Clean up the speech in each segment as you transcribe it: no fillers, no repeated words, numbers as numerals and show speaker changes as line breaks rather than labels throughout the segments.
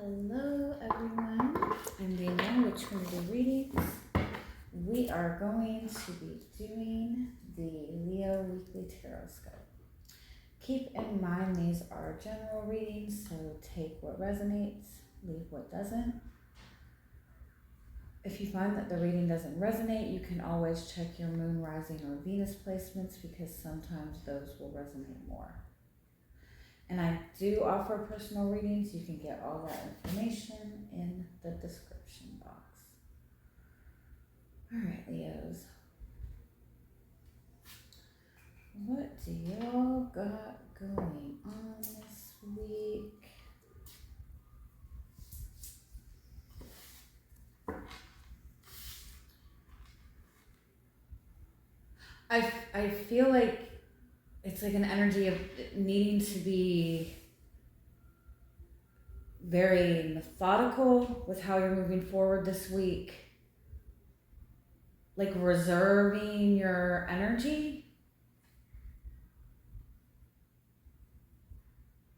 Hello everyone, I'm Danielle with Trinity Readings. We are going to be doing the Leo Weekly Tarotscope. Keep in mind these are general readings, so take what resonates, leave what doesn't. If you find that the reading doesn't resonate, you can always check your moon, rising, or Venus placements because sometimes those will resonate more. And I do offer personal readings. You can get all that information in the description box. All right, Leos. What do y'all got going on this week? I feel like it's like an energy of needing to be very methodical with how you're moving forward this week. Like reserving your energy.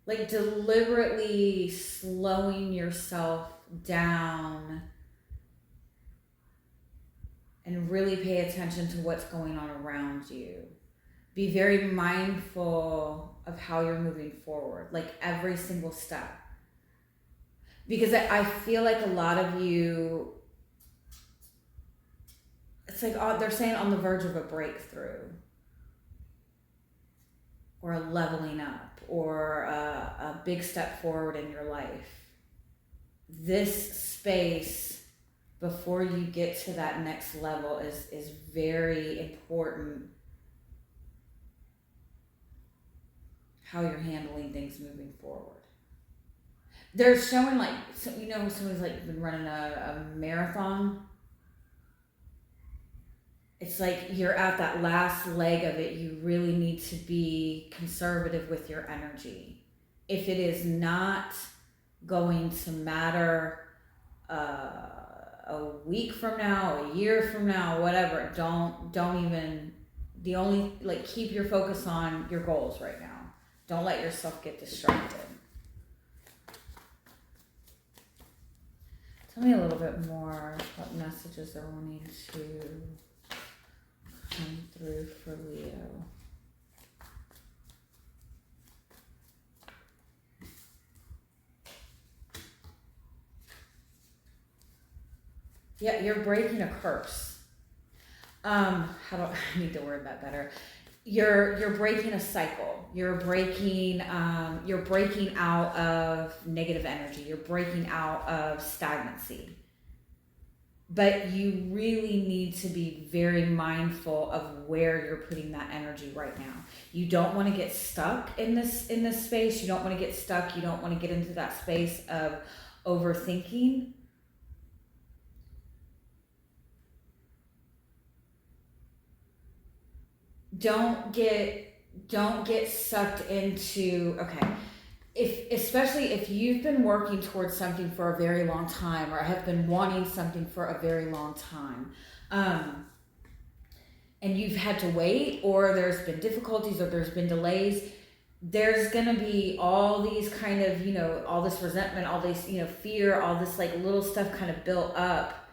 Like deliberately slowing yourself down and really pay attention to what's going on around you. Be very mindful of how you're moving forward, like every single step. Because I feel like a lot of you, it's like they're saying on the verge of a breakthrough or a leveling up or a big step forward in your life. This space before you get to that next level is very important. How you're handling things moving forward. They're showing like, somebody's like been running a marathon. It's like you're at that last leg of it. You really need to be conservative with your energy. If it is not going to matter a week from now, a year from now, whatever, don't even, keep your focus on your goals right now. Don't let yourself get distracted. Tell me a little bit more what messages are wanting to come through for Leo. Yeah, you're breaking a curse. I need to word that better. You're breaking a cycle. You're breaking out of negative energy. You're breaking out of stagnancy. But you really need to be very mindful of where you're putting that energy right now. You don't want to get stuck in this space. You don't want to get stuck. You don't want to get into that space of overthinking. Don't get sucked into, especially if you've been working towards something for a very long time or have been wanting something for a very long time, and you've had to wait, or there's been difficulties, or there's been delays, there's gonna be all these kind of, all this resentment, all this, fear, all this like little stuff kind of built up,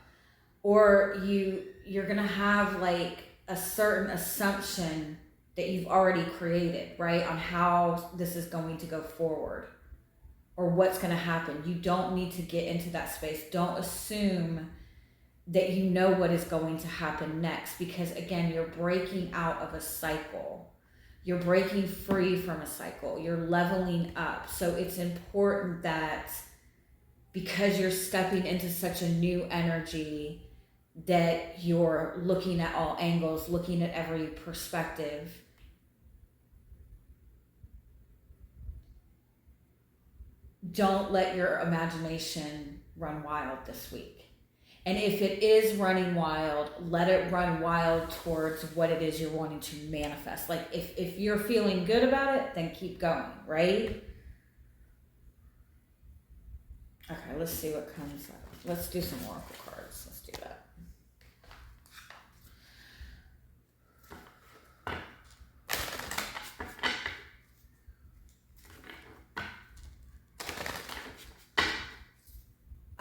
or you're gonna have like a certain assumption that you've already created, right, on how this is going to go forward or what's going to happen. You don't need to get into that space. Don't assume that you know what is going to happen next, because again, you're breaking out of a cycle. You're breaking free from a cycle. You're leveling up. So it's important that because you're stepping into such a new energy, that you're looking at all angles, looking at every perspective. Don't let your imagination run wild this week. And if it is running wild, let it run wild towards what it is you're wanting to manifest. Like if you're feeling good about it, then keep going, right? Okay, let's see what comes up. Let's do some oracle cards. Let's do that.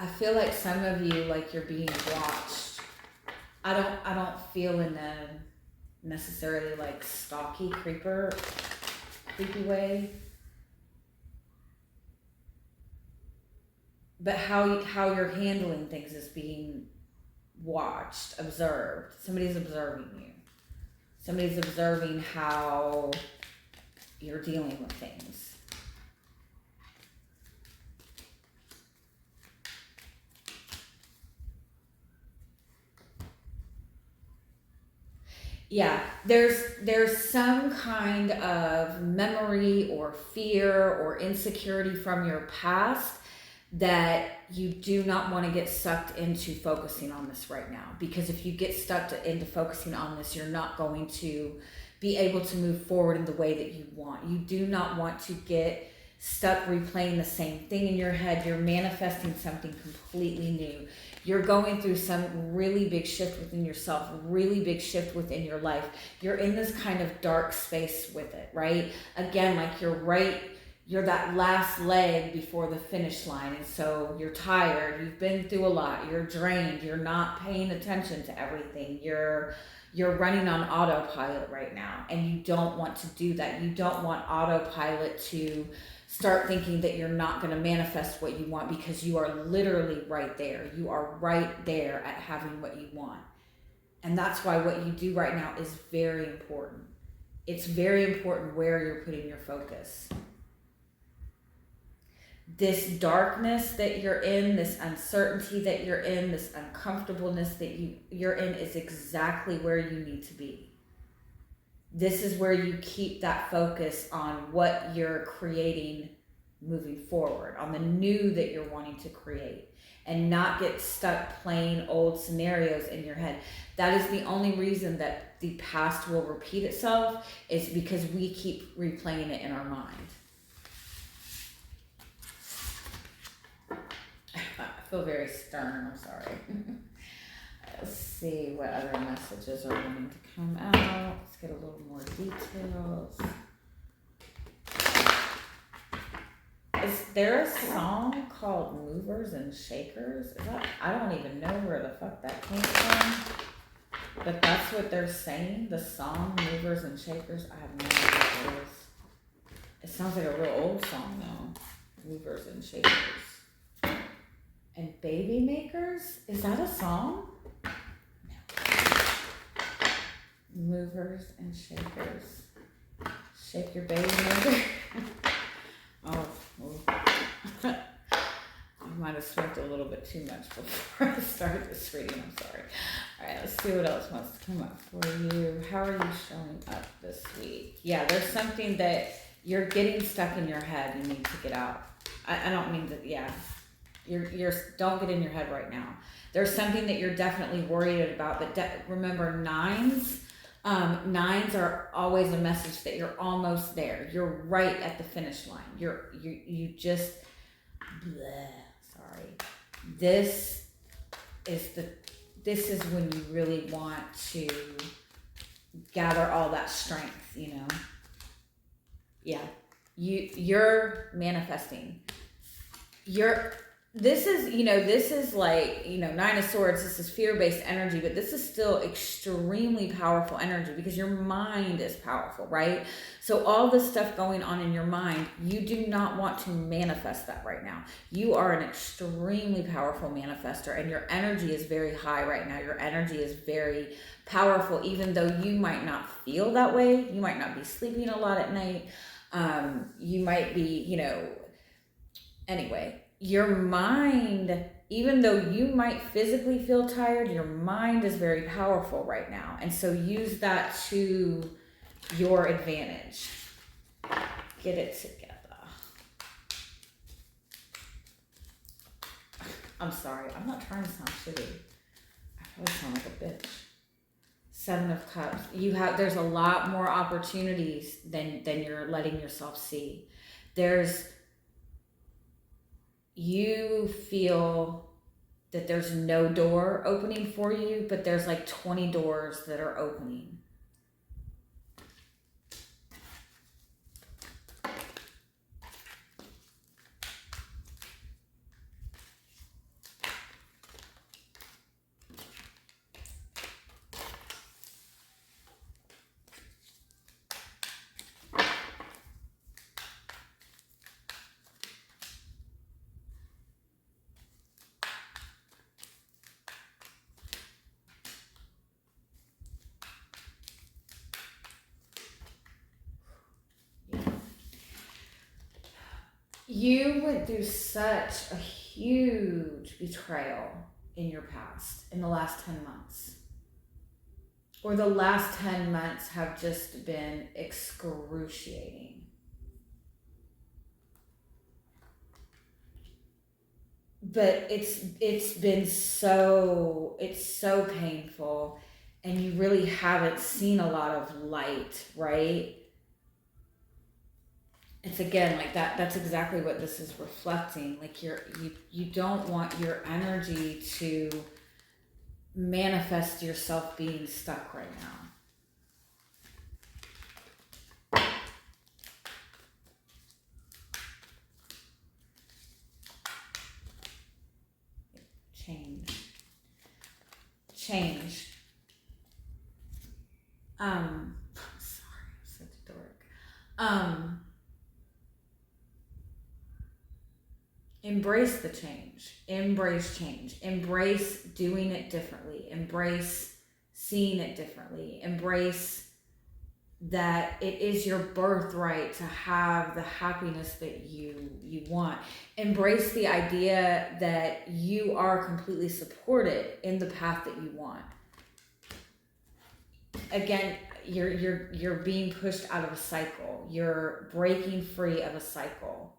I feel like some of you, like you're being watched. I don't feel in a necessarily like stalky creepy way. But how you're handling things is being watched, observed. Somebody's observing you. Somebody's observing how you're dealing with things. Yeah, there's some kind of memory or fear or insecurity from your past that you do not want to get sucked into focusing on this right now. Because if you get stuck into focusing on this, you're not going to be able to move forward in the way that you want. You do not want to get stuck replaying the same thing in your head. You're manifesting something completely new. You're going through some really big shift within yourself, really big shift within your life. You're in this kind of dark space with it, right? Again, like you're that last leg before the finish line. And so you're tired, you've been through a lot, you're drained, you're not paying attention to everything. You're running on autopilot right now, and you don't want to do that. You don't want autopilot to start thinking that you're not going to manifest what you want, because you are literally right there. You are right there at having what you want. And that's why what you do right now is very important. It's very important where you're putting your focus. This darkness that you're in, this uncertainty that you're in, this uncomfortableness that you're in is exactly where you need to be. This is where you keep that focus on what you're creating moving forward, on the new that you're wanting to create, and not get stuck playing old scenarios in your head. That is the only reason that the past will repeat itself, is because we keep replaying it in our mind. I feel very stern, I'm sorry. Let's see what other messages are wanting to come out. Let's get a little more details. Is there a song called Movers and Shakers? I don't even know where the fuck that came from. But that's what they're saying, the song Movers and Shakers. I have no idea what it is. It sounds like a real old song though. Movers and Shakers. And Baby Makers? Is that a song? Movers and Shakers. Shake your baby maker. Oh. I might have smoked a little bit too much before I started this reading. I'm sorry. All right, let's see what else wants to come up for you. How are you showing up this week? Yeah, there's something that you're getting stuck in your head. You need to get out. I don't mean that. Yeah, you're don't get in your head right now. There's something that you're definitely worried about. But remember, nines are always a message that you're almost there. You're right at the finish line. You just. Bleh, sorry. This is when you really want to gather all that strength, you know. Yeah. You're manifesting. This is like, Nine of Swords, this is fear-based energy, but this is still extremely powerful energy because your mind is powerful, right? So all this stuff going on in your mind, you do not want to manifest that right now. You are an extremely powerful manifester, and your energy is very high right now. Your energy is very powerful, even though you might not feel that way. You might not be sleeping a lot at night. You might be, anyway. Your mind, even though you might physically feel tired, your mind is very powerful right now. And so use that to your advantage. Get it together. I'm sorry. I'm not trying to sound shitty. I probably sound like a bitch. Seven of Cups. There's a lot more opportunities than you're letting yourself see. You feel that there's no door opening for you, but there's like 20 doors that are opening. You went through such a huge betrayal in your past in the last 10 months. Or the last 10 months have just been excruciating. But it's been so painful, and you really haven't seen a lot of light, right? It's again like that's exactly what this is reflecting. Like you don't want your energy to manifest yourself being stuck right now. Change. Sorry, I'm such a dork. Embrace the change. Embrace change. Embrace doing it differently. Embrace seeing it differently. Embrace that it is your birthright to have the happiness that you want. Embrace the idea that you are completely supported in the path that you want. Again, you're being pushed out of a cycle. You're breaking free of a cycle.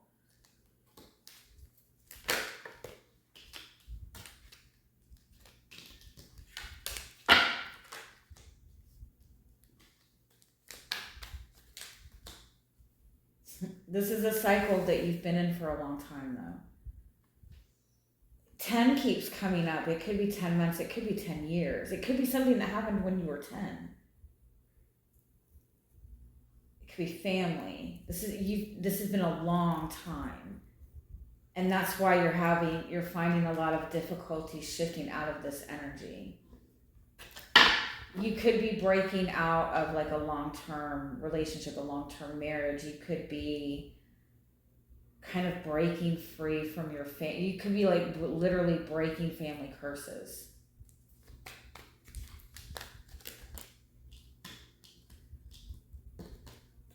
This is a cycle that you've been in for a long time, though. 10 keeps coming up. It could be 10 months. It could be 10 years. It could be something that happened when you were 10. It could be family. This has been a long time. And that's why you're finding a lot of difficulty shifting out of this energy. You could be breaking out of like a long-term relationship, a long-term marriage. You could be kind of breaking free from your family. You could be like literally breaking family curses.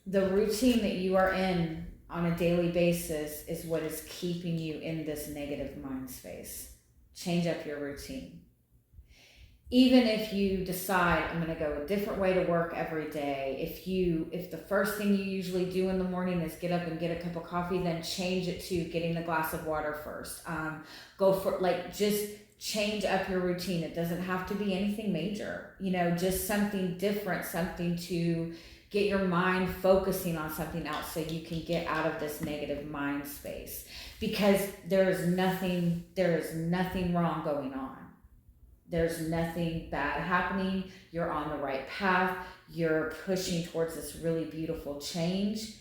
The routine that you are in on a daily basis is what is keeping you in this negative mind space. Change up your routine. Even if you decide, I'm going to go a different way to work every day, if the first thing you usually do in the morning is get up and get a cup of coffee, then change it to getting the glass of water first. Go for, just change up your routine. It doesn't have to be anything major, just something different, something to get your mind focusing on something else so you can get out of this negative mind space. Because there is nothing wrong going on. There's nothing bad happening. You're on the right path. You're pushing towards this really beautiful change.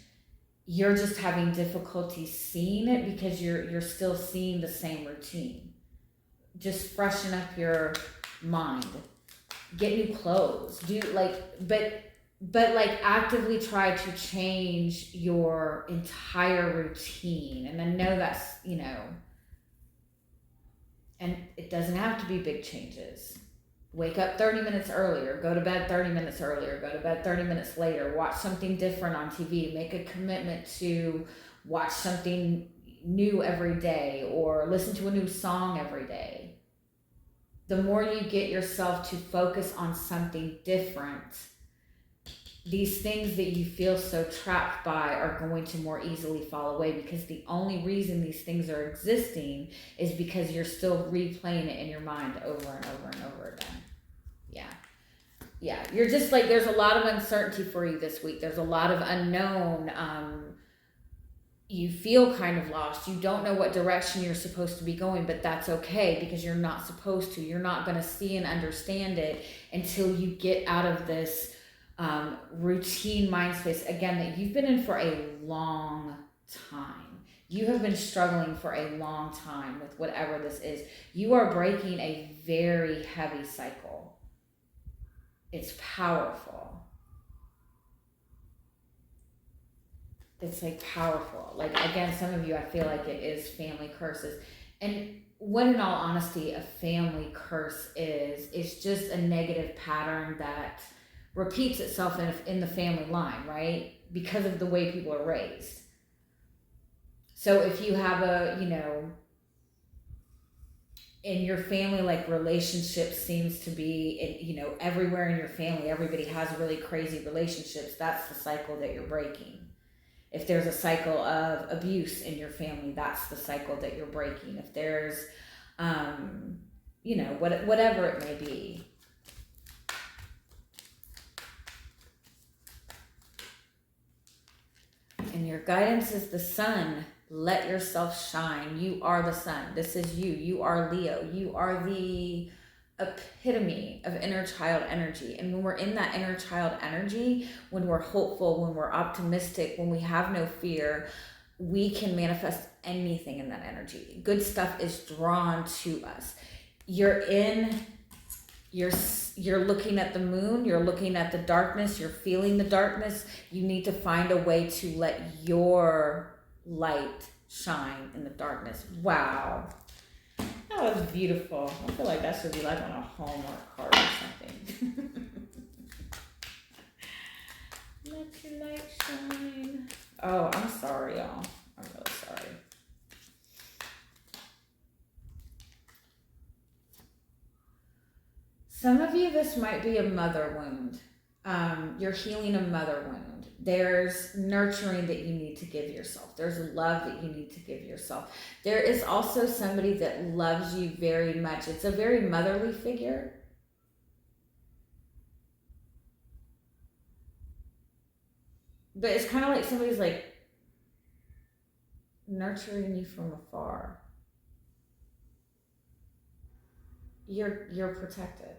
You're just having difficulty seeing it because you're still seeing the same routine. Just freshen up your mind. Get new clothes. But actively try to change your entire routine. And I know that's, and it doesn't have to be big changes. Wake up 30 minutes earlier, go to bed 30 minutes earlier, go to bed 30 minutes later, watch something different on TV, make a commitment to watch something new every day or listen to a new song every day. The more you get yourself to focus on something different, these things that you feel so trapped by are going to more easily fall away, because the only reason these things are existing is because you're still replaying it in your mind over and over and over again. Yeah. You're just there's a lot of uncertainty for you this week. There's a lot of unknown. You feel kind of lost. You don't know what direction you're supposed to be going, but that's okay because you're not supposed to. You're not going to see and understand it until you get out of this routine mind space, again, that you've been in for a long time. You have been struggling for a long time with whatever this is. You are breaking a very heavy cycle. It's powerful. It's powerful. Again, some of you, I feel like it is family curses. And what, in all honesty, a family curse is just a negative pattern that repeats itself in the family line, right? Because of the way people are raised. So if you have a, you know, in your family, like relationships seems to be, you know, everywhere in your family, everybody has really crazy relationships. That's the cycle that you're breaking. If there's a cycle of abuse in your family, that's the cycle that you're breaking. If there's, you know, whatever it may be. And your guidance is the sun. Let yourself shine. You are the sun. This is you. You are Leo. You are the epitome of inner child energy. And when we're in that inner child energy, when we're hopeful, when we're optimistic, when we have no fear, we can manifest anything in that energy. Good stuff is drawn to us. You're looking at the moon, you're looking at the darkness, you're feeling the darkness. You need to find a way to let your light shine in the darkness. Wow. That was beautiful. I feel like that should be like on a Hallmark card or something. Let your light shine. Oh, I'm sorry, y'all. I'm really sorry. Some of you, this might be a mother wound. You're healing a mother wound. There's nurturing that you need to give yourself. There's love that you need to give yourself. There is also somebody that loves you very much. It's a very motherly figure. But it's kind of like somebody's like nurturing you from afar. You're protected.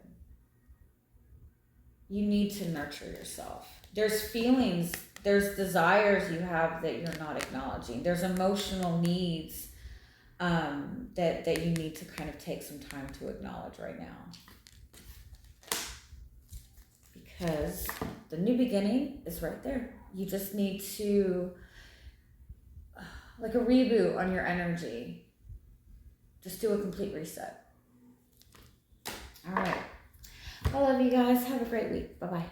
You need to nurture yourself. There's feelings, there's desires you have that you're not acknowledging. There's emotional needs that you need to kind of take some time to acknowledge right now. Because the new beginning is right there. You just need to, like a reboot on your energy. Just do a complete reset. All right. I love you guys. Have a great week. Bye-bye.